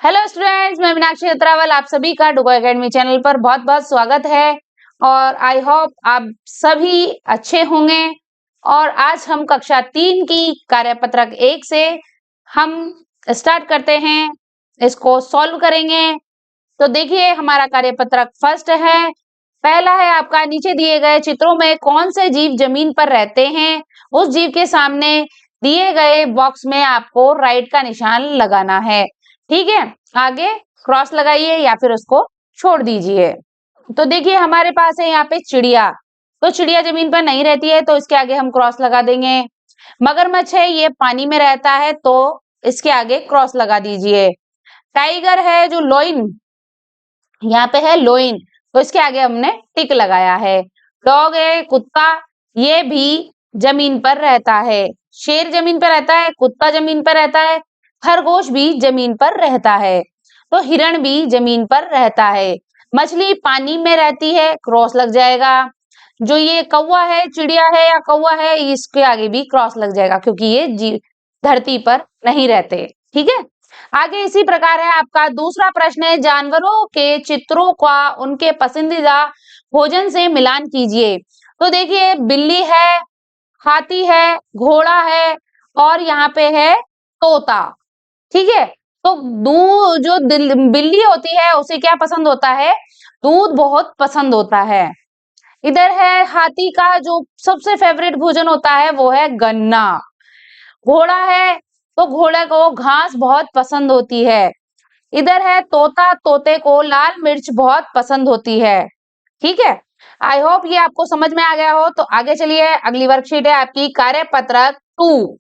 Hello students, मैं मीनाक्षी अत्रावल आप सभी का डुगो एकेडमी चैनल पर बहुत बहुत स्वागत है। और आई होप आप सभी अच्छे होंगे। और आज हम कक्षा 3 की कार्यपत्रक 1 से हम स्टार्ट करते हैं, इसको सॉल्व करेंगे। तो देखिए, हमारा कार्यपत्रक फर्स्ट है। पहला है आपका, नीचे दिए गए चित्रों में कौन से जीव जमीन पर रहते हैं। उस जीव के सामने दिए गए बॉक्स में आपको राइट का निशान लगाना है। ठीक है, आगे क्रॉस लगाइए या फिर उसको छोड़ दीजिए। तो देखिए, हमारे पास है यहाँ पे चिड़िया। तो चिड़िया जमीन पर नहीं रहती है, तो इसके आगे हम क्रॉस लगा देंगे। मगरमच्छ है, ये पानी में रहता है, तो इसके आगे क्रॉस लगा दीजिए। टाइगर है जो लोइन, यहाँ पे है लोइन, तो इसके आगे हमने टिक लगाया है। डॉग है, कुत्ता, ये भी जमीन पर रहता है। शेर जमीन पर रहता है, कुत्ता जमीन पर रहता है, खरगोश भी जमीन पर रहता है, तो हिरण भी जमीन पर रहता है। मछली पानी में रहती है, क्रॉस लग जाएगा। जो ये कौवा है, चिड़िया है या कौवा है, इसके आगे भी क्रॉस लग जाएगा, क्योंकि ये धरती पर नहीं रहते। ठीक है, आगे इसी प्रकार है आपका दूसरा प्रश्न है, जानवरों के चित्रों का उनके पसंदीदा भोजन से मिलान कीजिए। तो देखिए, बिल्ली है, हाथी है, घोड़ा है, और यहाँ पे है तोता। ठीक है, तो दूध जो बिल्ली होती है उसे क्या पसंद होता है? दूध बहुत पसंद होता है। इधर है हाथी का जो सबसे फेवरेट भोजन होता है वो है गन्ना। घोड़ा है, तो घोड़े को घास बहुत पसंद होती है। इधर है तोता, तोते को लाल मिर्च बहुत पसंद होती है। ठीक है, आई होप ये आपको समझ में आ गया हो। तो आगे चलिए, अगली वर्कशीट है आपकी कार्यपत्रक 2।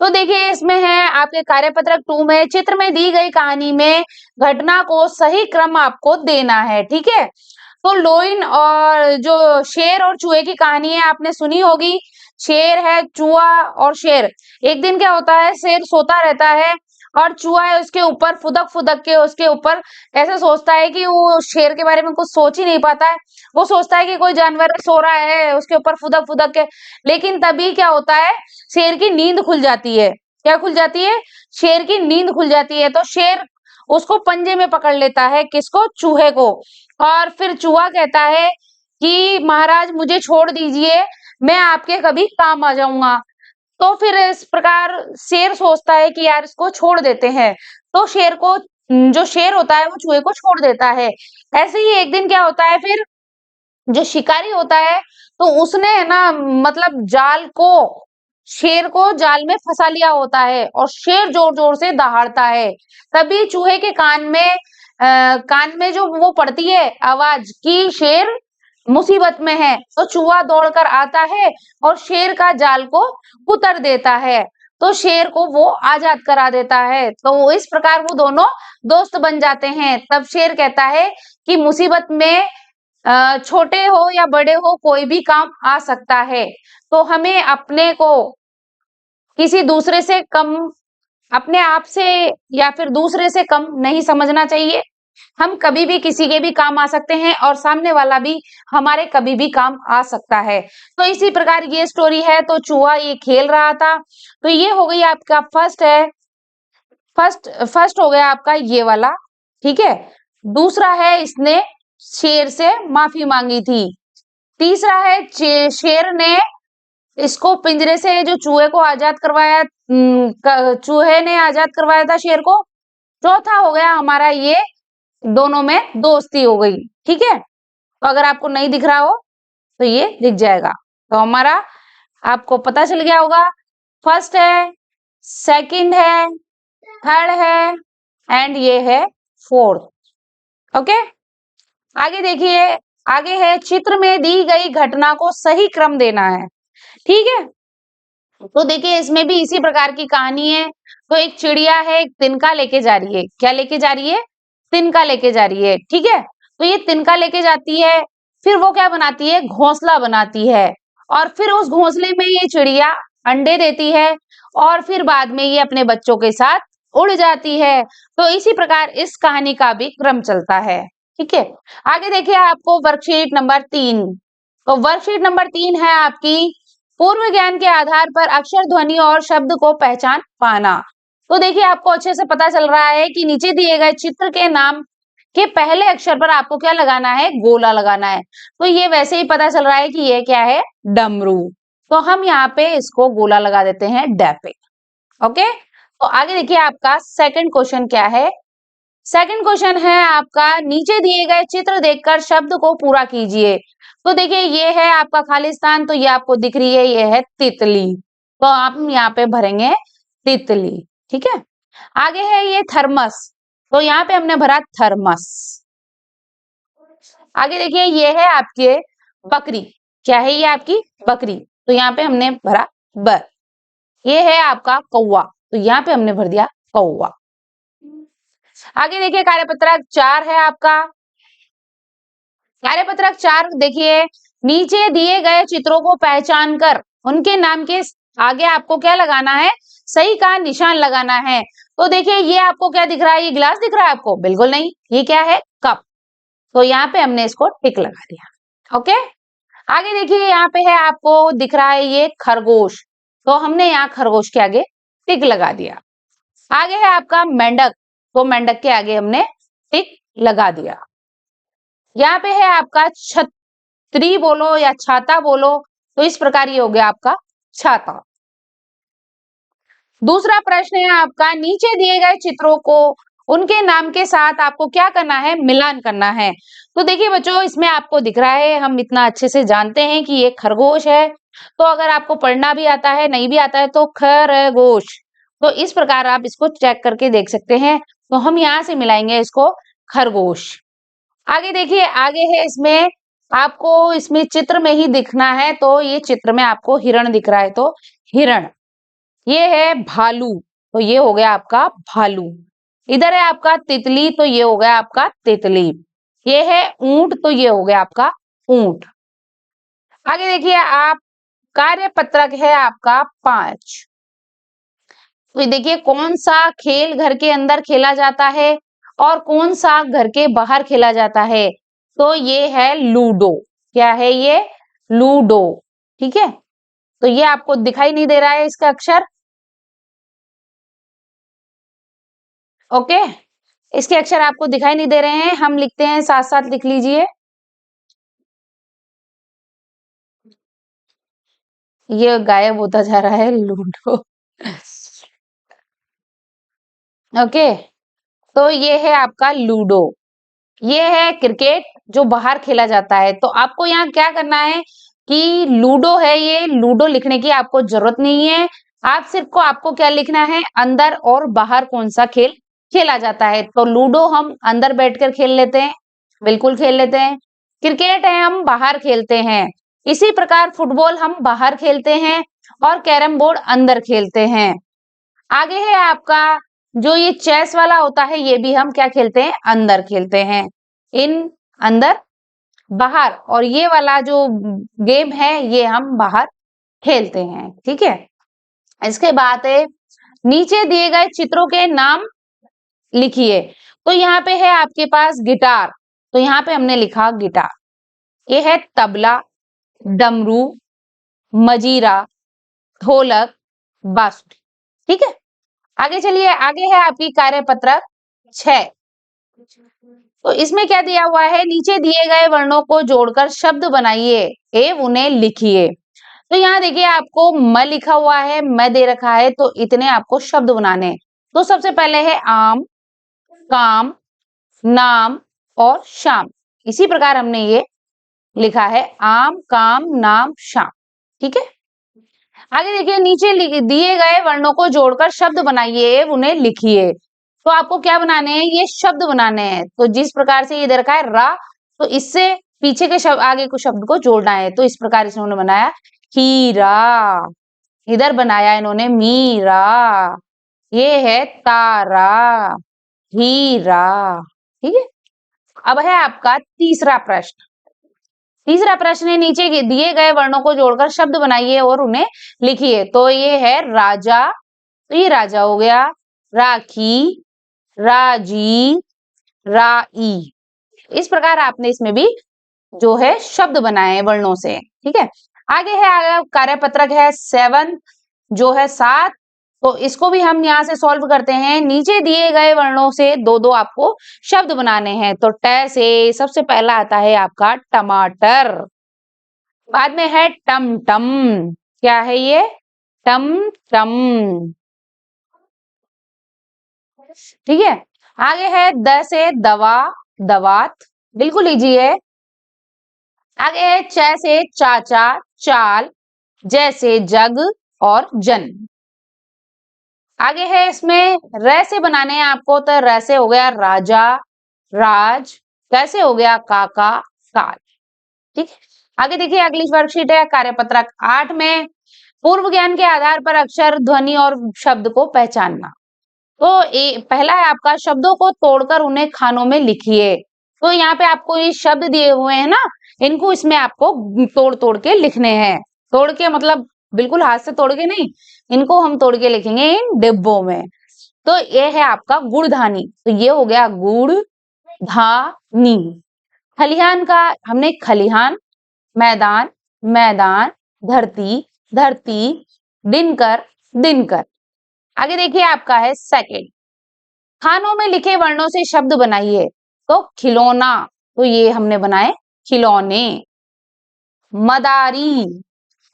तो देखिए, इसमें है आपके कार्यपत्रक 2 में चित्र में दी गई कहानी में घटना को सही क्रम आपको देना है। ठीक है, तो लोइन और जो शेर और चूहे की कहानी है आपने सुनी होगी। शेर है, चूहा और शेर। एक दिन क्या होता है, शेर सोता रहता है और चूहा है उसके ऊपर फुदक फुदक के उसके ऊपर ऐसे सोचता है कि वो शेर के बारे में कुछ सोच ही नहीं पाता है। वो सोचता है कि कोई जानवर सो रहा है उसके ऊपर फुदक फुदक के। लेकिन तभी क्या होता है, शेर की नींद खुल जाती है। क्या खुल जाती है? शेर की नींद खुल जाती है। तो शेर उसको पंजे में पकड़ लेता है, किसको? चूहे को। और फिर चूहा कहता है कि महाराज मुझे छोड़ दीजिए, मैं आपके कभी काम आ जाऊंगा। तो फिर इस प्रकार शेर सोचता है कि यार इसको छोड़ देते हैं। तो शेर को, जो शेर होता है वो चूहे को छोड़ देता है। ऐसे ही एक दिन क्या होता है, फिर जो शिकारी होता है तो उसने है ना, मतलब जाल को, शेर को जाल में फंसा लिया होता है और शेर जोर जोर से दहाड़ता है। तभी चूहे के कान में जो वो पड़ती है आवाज कि शेर मुसीबत में है, तो चूहा दौड़कर आता है और शेर का जाल को उतर देता है। तो शेर को वो आजाद करा देता है। तो इस प्रकार वो दोनों दोस्त बन जाते हैं। तब शेर कहता है कि मुसीबत में छोटे हो या बड़े हो, कोई भी काम आ सकता है। तो हमें अपने को किसी दूसरे से कम, अपने आप से या फिर दूसरे से कम नहीं समझना चाहिए। हम कभी भी किसी के भी काम आ सकते हैं और सामने वाला भी हमारे कभी भी काम आ सकता है। तो इसी प्रकार ये स्टोरी है। तो चूहा ये खेल रहा था। तो ये हो गई आपका फर्स्ट हो गया आपका ये वाला। ठीक है, दूसरा है इसने शेर से माफी मांगी थी। तीसरा है शेर ने इसको पिंजरे से जो चूहे को आजाद करवाया, चूहे ने आजाद करवाया था शेर को। चौथा हो गया हमारा ये दोनों में दोस्ती हो गई। ठीक है, तो अगर आपको नहीं दिख रहा हो तो ये दिख जाएगा। तो हमारा आपको पता चल गया होगा, फर्स्ट है, सेकंड है, थर्ड है एंड ये है फोर्थ। ओके, आगे देखिए, आगे है चित्र में दी गई घटना को सही क्रम देना है। ठीक है, तो देखिए इसमें भी इसी प्रकार की कहानी है। तो एक चिड़िया है, एक तिनका लेके जा रही है। क्या लेके जा रही है? तिनका लेके जा रही है। ठीक है, तो ये तिनका लेके जाती है, फिर वो क्या बनाती है? घोंसला बनाती है। और फिर उस घोंसले में ये चिड़िया अंडे देती है और फिर बाद में ये अपने बच्चों के साथ उड़ जाती है। तो इसी प्रकार इस कहानी का भी क्रम चलता है। ठीक है, आगे देखिए आपको वर्कशीट नंबर 3। तो वर्कशीट नंबर 3 है आपकी पूर्व ज्ञान के आधार पर अक्षर, ध्वनि और शब्द को पहचान पाना। तो देखिए आपको अच्छे से पता चल रहा है कि नीचे दिए गए चित्र के नाम के पहले अक्षर पर आपको क्या लगाना है, गोला लगाना है। तो ये वैसे ही पता चल रहा है कि ये क्या है, डमरू। तो हम यहाँ पे इसको गोला लगा देते हैं डे पे। ओके, तो आगे देखिए आपका सेकंड क्वेश्चन क्या है। सेकंड क्वेश्चन है आपका, नीचे दिए गए चित्र देखकर शब्द को पूरा कीजिए। तो देखिए ये है आपका खालिस्तान, तो ये आपको दिख रही है, ये है तितली। तो आप यहाँ पे भरेंगे तितली। ठीक है, आगे है ये थर्मस, तो यहाँ पे हमने भरा थर्मस। आगे देखिए ये है आपके बकरी, क्या है ये आपकी बकरी, तो यहाँ पे हमने भरा बर। ये है आपका कौवा, तो यहाँ पे हमने भर दिया कौवा। आगे देखिए कार्यपत्रक 4 है आपका। कार्यपत्रक 4 देखिए, नीचे दिए गए चित्रों को पहचान कर उनके नाम के आगे आपको क्या लगाना है, सही का निशान लगाना है। तो देखिए ये आपको क्या दिख रहा है, ये गिलास दिख रहा है आपको, बिल्कुल नहीं, ये क्या है, कप। तो यहाँ पे हमने इसको टिक लगा दिया। ओके, आगे देखिए यहाँ पे है आपको दिख रहा है ये खरगोश, तो हमने यहाँ खरगोश के आगे टिक लगा दिया। आगे है आपका मेंढक, तो मेंढक के आगे हमने टिक लगा दिया। यहाँ पे है आपका छतरी बोलो या छाता बोलो, तो इस प्रकार ये हो गया आपका छाता। दूसरा प्रश्न है आपका, नीचे दिए गए चित्रों को उनके नाम के साथ आपको क्या करना है, मिलान करना है। तो देखिए बच्चों, इसमें आपको दिख रहा है, हम इतना अच्छे से जानते हैं कि ये खरगोश है। तो अगर आपको पढ़ना भी आता है, नहीं भी आता है, तो खरगोश, तो इस प्रकार आप इसको चेक करके देख सकते हैं। तो हम यहाँ से मिलाएंगे इसको खरगोश। आगे देखिए, आगे है इसमें आपको इसमें चित्र में ही दिखना है, तो ये चित्र में आपको हिरण दिख रहा है, तो हिरण। ये है भालू, तो ये हो गया आपका भालू। इधर है आपका तितली, तो ये हो गया आपका तितली। ये है ऊंट, तो ये हो गया आपका ऊंट। आगे देखिए आप, कार्यपत्रक है आपका 5। तो देखिए कौन सा खेल घर के अंदर खेला जाता है और कौन सा घर के बाहर खेला जाता है। तो ये है लूडो, क्या है ये, लूडो। ठीक है, तो ये आपको दिखाई नहीं दे रहा है इसका अक्षर। ओके, इसके अक्षर आपको दिखाई नहीं दे रहे हैं, हम लिखते हैं, साथ साथ लिख लीजिए। ये गायब होता जा रहा है लूडो। ओके, तो ये है आपका लूडो। ये है क्रिकेट जो बाहर खेला जाता है। तो आपको यहाँ क्या करना है कि लूडो है, ये लूडो लिखने की आपको जरूरत नहीं है। आप सिर्फ को आपको क्या लिखना है, अंदर और बाहर कौन सा खेल खेला जाता है। तो लूडो हम अंदर बैठकर खेल लेते हैं, बिल्कुल खेल लेते हैं। क्रिकेट है हम बाहर खेलते हैं। इसी प्रकार फुटबॉल हम बाहर खेलते हैं और कैरम बोर्ड अंदर खेलते हैं। आगे है आपका जो ये चेस वाला होता है, ये भी हम क्या खेलते हैं, अंदर खेलते हैं। इन अंदर बाहर, और ये वाला जो गेम है ये हम बाहर खेलते हैं। ठीक है, इसके बाद है नीचे दिए गए चित्रों के नाम लिखिए। तो यहाँ पे है आपके पास गिटार, तो यहाँ पे हमने लिखा गिटार। ये है तबला, डमरू, मजीरा, ढोलक, बांसुरी। ठीक है, आगे चलिए, आगे है आपकी कार्यपत्रक 6। तो इसमें क्या दिया हुआ है, नीचे दिए गए वर्णों को जोड़कर शब्द बनाइए एवं उन्हें लिखिए। तो यहाँ देखिए आपको म लिखा हुआ है, म दे रखा है, तो इतने आपको शब्द बनाने हैं। तो सबसे पहले है आम, काम, नाम और शाम। इसी प्रकार हमने ये लिखा है, आम, काम, नाम, शाम। ठीक है, आगे देखिए, नीचे दिए गए वर्णों को जोड़कर शब्द बनाइए उन्हें लिखिए। तो आपको क्या बनाने हैं, ये शब्द बनाने हैं। तो जिस प्रकार से ये दे रखा है रा, तो इससे पीछे के शब्द आगे को शब्द को जोड़ना है। तो इस प्रकार इन्होंने बनाया हीरा, इधर बनाया इन्होंने मीरा, ये है तारा, हीरा। ठीक है, अब है आपका तीसरा प्रश्न। तीसरा प्रश्न है, नीचे दिए गए वर्णों को जोड़कर शब्द बनाइए और उन्हें लिखिए। तो ये है राजा, तो ये राजा हो गया, राखी, राजी, राई। इस प्रकार आपने इसमें भी जो है शब्द बनाए हैं वर्णों से। ठीक है, आगे है कार्यपत्रक है 7, जो है 7। तो इसको भी हम यहाँ से सॉल्व करते हैं। नीचे दिए गए वर्णों से दो दो आपको शब्द बनाने हैं। तो ट से सबसे पहला आता है आपका टमाटर, बाद में है टम टम, क्या है ये, टम टम, ठीक है। आगे है द से दवा, दवात, बिल्कुल इजी है। आगे है च से चाचा, चाल, जैसे जग और जन। आगे है इसमें र से बनाने हैं आपको, तो र से हो गया राजा, राज, कैसे हो गया काका, काल, ठीक है। आगे देखिए अगली वर्कशीट है कार्यपत्रक 8 में पूर्व ज्ञान के आधार पर अक्षर, ध्वनि और शब्द को पहचानना। तो पहला है आपका शब्दों को तोड़कर उन्हें खानों में लिखिए। तो यहाँ पे आपको ये शब्द दिए हुए हैं ना, इनको इसमें आपको तोड़ तोड़ के लिखने हैं। तोड़ के मतलब बिल्कुल हाथ से तोड़ के नहीं, इनको हम तोड़ के लिखेंगे इन डिब्बों में। तो ये है आपका गुड़धानी, तो ये हो गया गुड़ धानी। खलिहान का हमने खलिहान, मैदान, मैदान, धरती, धरती, दिनकर, दिनकर। आगे देखिए आपका है सेकंड, खानों में लिखे वर्णों से शब्द बनाइए। तो खिलौना, तो ये हमने बनाए खिलौने। मदारी,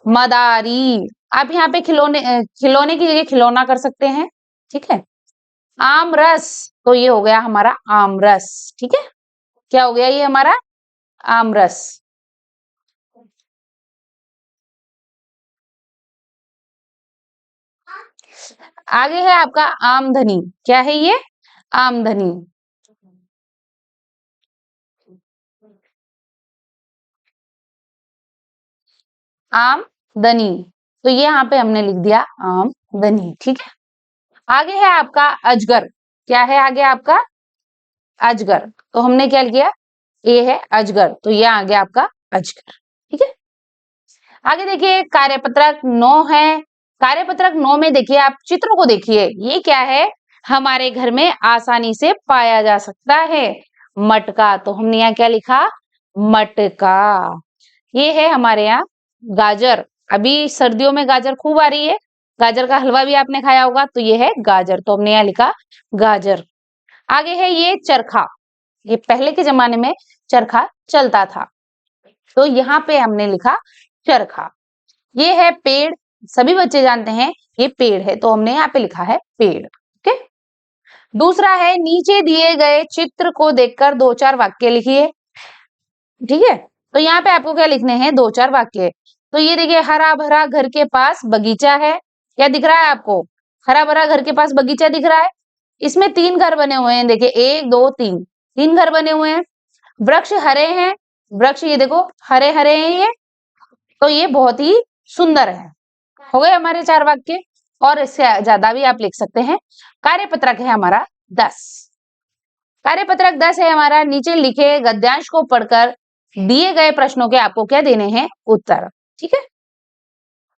मदारी, आप यहाँ पे खिलौने खिलौने की जगह खिलौना कर सकते हैं, ठीक है। आमरस, तो ये हो गया हमारा आमरस, ठीक है। क्या हो गया ये हमारा आमरस। आगे है आपका आमदनी, क्या है ये, आमदनी। आमदनी, तो ये यहाँ पे हमने लिख दिया आमदनी, ठीक है। आगे है आपका अजगर, क्या है आगे आपका अजगर, तो हमने क्या किया, ये है अजगर, तो ये आ गया आपका अजगर, ठीक है। आगे देखिए कार्यपत्रक 9 है। कार्यपत्रक 9 में देखिए आप चित्रों को देखिए, ये क्या है, हमारे घर में आसानी से पाया जा सकता है मटका, तो हमने यहाँ क्या लिखा, मटका। ये है हमारे यहाँ गाजर, अभी सर्दियों में गाजर खूब आ रही है, गाजर का हलवा भी आपने खाया होगा, तो ये है गाजर, तो हमने यहाँ लिखा गाजर। आगे है ये चरखा, ये पहले के जमाने में चरखा चलता था, तो यहाँ पे हमने लिखा चरखा। ये है पेड़, सभी बच्चे जानते हैं ये पेड़ है, तो हमने यहाँ पे लिखा है पेड़, ठीक है। दूसरा है नीचे दिए गए चित्र को देखकर 2-4 वाक्य लिखिए, ठीक है। तो यहाँ पे आपको क्या लिखने हैं, 2-4 वाक्य। तो ये देखिए हरा भरा घर के पास बगीचा है, क्या दिख रहा है आपको, हरा भरा घर के पास बगीचा दिख रहा है। इसमें 3 घर बने हुए हैं, देखिए 1 2 3, 3 घर बने हुए हैं। वृक्ष हरे हैं, वृक्ष ये देखो हरे हरे हैं ये, तो ये बहुत ही सुंदर है। हो गए हमारे 4 वाक्य, और इससे ज्यादा भी आप लिख सकते हैं। कार्यपत्रक है हमारा 10, कार्यपत्रक 10 है हमारा, नीचे लिखे गद्यांश को पढ़कर दिए गए प्रश्नों के आपको क्या देने हैं, उत्तर, ठीक है।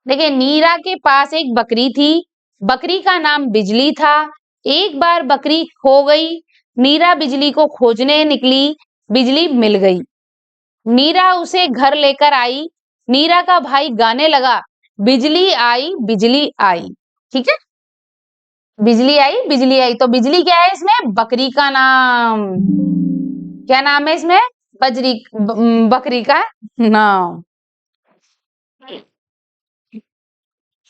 देखिए नीरा के पास एक बकरी थी, बकरी का नाम बिजली था। एक बार बकरी खो गई, नीरा बिजली को खोजने निकली, बिजली मिल गई। नीरा उसे घर लेकर आई, नीरा का भाई गाने लगा, बिजली आई बिजली आई, ठीक है। बिजली आई बिजली आई, तो बिजली क्या है इसमें, बकरी का नाम, क्या नाम है इसमें, बकरी का नाम।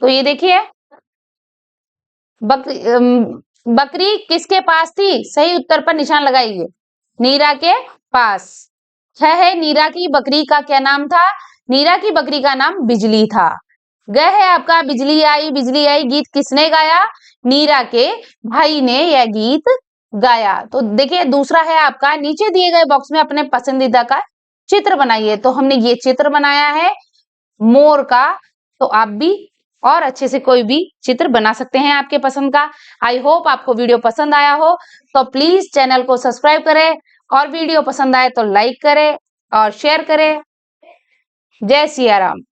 तो ये देखिए बकरी किसके पास थी, सही उत्तर पर निशान लगाइए, नीरा के पास। है नीरा की बकरी का क्या नाम था, नीरा की बकरी का नाम बिजली था। ग है आपका बिजली आई गीत किसने गाया, नीरा के भाई ने यह गीत गाया। तो देखिए दूसरा है आपका नीचे दिए गए बॉक्स में अपने पसंदीदा का चित्र बनाइए। तो हमने ये चित्र बनाया है मोर का, तो आप भी और अच्छे से कोई भी चित्र बना सकते हैं आपके पसंद का। आई होप आपको वीडियो पसंद आया हो, तो प्लीज चैनल को सब्सक्राइब करें, और वीडियो पसंद आए तो लाइक करें और शेयर करें। जय सिया राम।